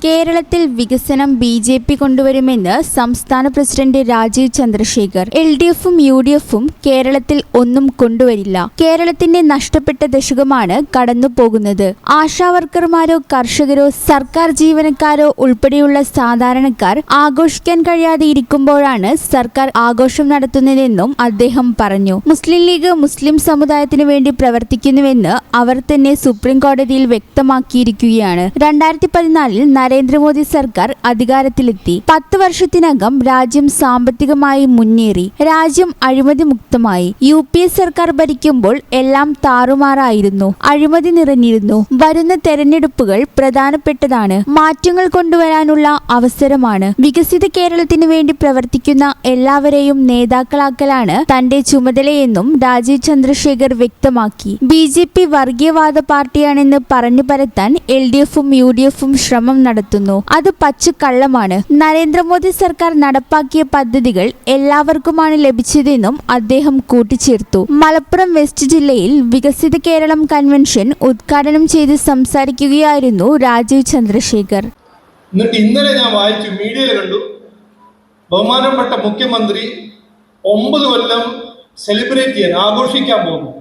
കേരളത്തിൽ വികസനം ബി.ജെ.പി. കൊണ്ടുവരുമെന്ന് സംസ്ഥാന പ്രസിഡന്റ് രാജീവ് ചന്ദ്രശേഖർ. എൽ.ഡി.എഫും യു.ഡി.എഫും കേരളത്തിൽ ഒന്നും കൊണ്ടുവരില്ല. കേരളത്തിന്റെ നഷ്ടപ്പെട്ട ദശകമാണ് കടന്നുപോകുന്നത്. ആശാവർക്കർമാരോ കർഷകരോ സർക്കാർ ജീവനക്കാരോ ഉൾപ്പെടെയുള്ള സാധാരണക്കാർ ആഘോഷിക്കാൻ കഴിയാതെ ഇരിക്കുമ്പോഴാണ് സർക്കാർ ആഘോഷം നടത്തുന്നതെന്നും അദ്ദേഹം പറഞ്ഞു. മുസ്ലിം ലീഗ് മുസ്ലിം സമുദായത്തിനു വേണ്ടി പ്രവർത്തിക്കുന്നുവെന്ന് അവർ തന്നെ സുപ്രീം കോടതിയിൽ വ്യക്തമാക്കിയിരിക്കുകയാണ്. 2014 നരേന്ദ്രമോദി സർക്കാർ അധികാരത്തിലെത്തി. 10 വർഷത്തിനകം രാജ്യം സാമ്പത്തികമായി മുന്നേറി. രാജ്യം അഴിമതി മുക്തമായി. UPA സർക്കാർ ഭരിക്കുമ്പോൾ എല്ലാം താറുമാറായിരുന്നു. അഴിമതി നിറഞ്ഞിരുന്നു. വരുന്ന തെരഞ്ഞെടുപ്പുകൾ പ്രധാനപ്പെട്ടതാണ്. മാറ്റങ്ങൾ കൊണ്ടുവരാനുള്ള അവസരമാണ്. വികസിത കേരളത്തിനു വേണ്ടി പ്രവർത്തിക്കുന്ന എല്ലാവരെയും നേതാക്കളാക്കലാണ് തന്റെ ചുമതലയെന്നും രാജീവ് ചന്ദ്രശേഖർ വ്യക്തമാക്കി. BJP വർഗീയവാദ പാർട്ടിയാണെന്ന് പറഞ്ഞു പരത്താൻ LDFും UDFും ശ്രമം നടത്തുന്നു. അത് പച്ചക്കള്ളമാണ്. നരേന്ദ്രമോദി സർക്കാർ നടപ്പാക്കിയ പദ്ധതികൾ എല്ലാവർക്കുമാണ് ലഭിച്ചതെന്നും അദ്ദേഹം കൂട്ടിച്ചേർത്തു. മലപ്പുറം വെസ്റ്റ് ജില്ലയിൽ വികസിത കേരളം കൺവെൻഷൻ ഉദ്ഘാടനം ചെയ്ത് സംസാരിക്കുകയായിരുന്നു രാജീവ് ചന്ദ്രശേഖർ. ഇന്നലെ ഞാൻ വായിച്ചു, മീഡിയയിൽ കണ്ടു, ബഹുമാനപ്പെട്ട മുഖ്യമന്ത്രി 9 കൊല്ലം സെലിബ്രേറ്റ് ചെയ്യാൻ ആഘോഷിക്കാൻ പോകുന്നു.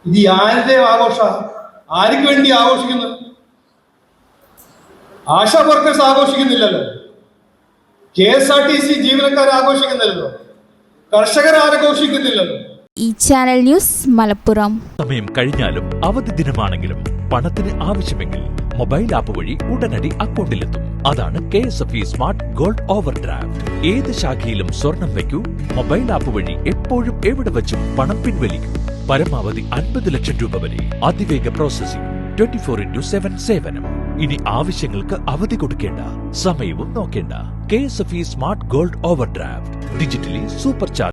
ഇത് ആരുടെ ആഘോഷ? ആർക്ക് വേണ്ടി ആഘോഷിക്കുന്നു? ആശാ വർക്കേഴ്സ് ആഘോഷിക്കുന്നില്ലല്ലോ, KSRTC ജീവനക്കാർ ആഘോഷിക്കുന്നില്ലല്ലോ, കർഷകർ ആഘോഷിക്കുന്നില്ലല്ലോ. ഈ ചാനൽ ന്യൂസ് മലപ്പുറം. സമയം കഴിഞ്ഞാലും അവധി ദിനമാണെങ്കിലും പണത്തിന് ആവശ്യമെങ്കിൽ മൊബൈൽ ആപ്പ് വഴി ഉടനടി അക്കൗണ്ടിലെത്തും. അതാണ് KSFE smart gold over draft. ഏത് ശാഖയിലും സ്വർണം വയ്ക്കൂ. മൊബൈൽ ആപ്പ് വഴി എപ്പോഴും എവിടെ വെച്ചും പണം പിൻവലിക്കൂ. പരമാവധി 50 ലക്ഷം രൂപ വരെ. അതിവേഗ പ്രോസസിംഗ്. 24/7 സേവനം. ഇനി ആവശ്യങ്ങൾക്ക് അവധി കൊടുക്കേണ്ട, സമയവും നോക്കേണ്ട. KSFE smart gold over draft. Digitally super charge.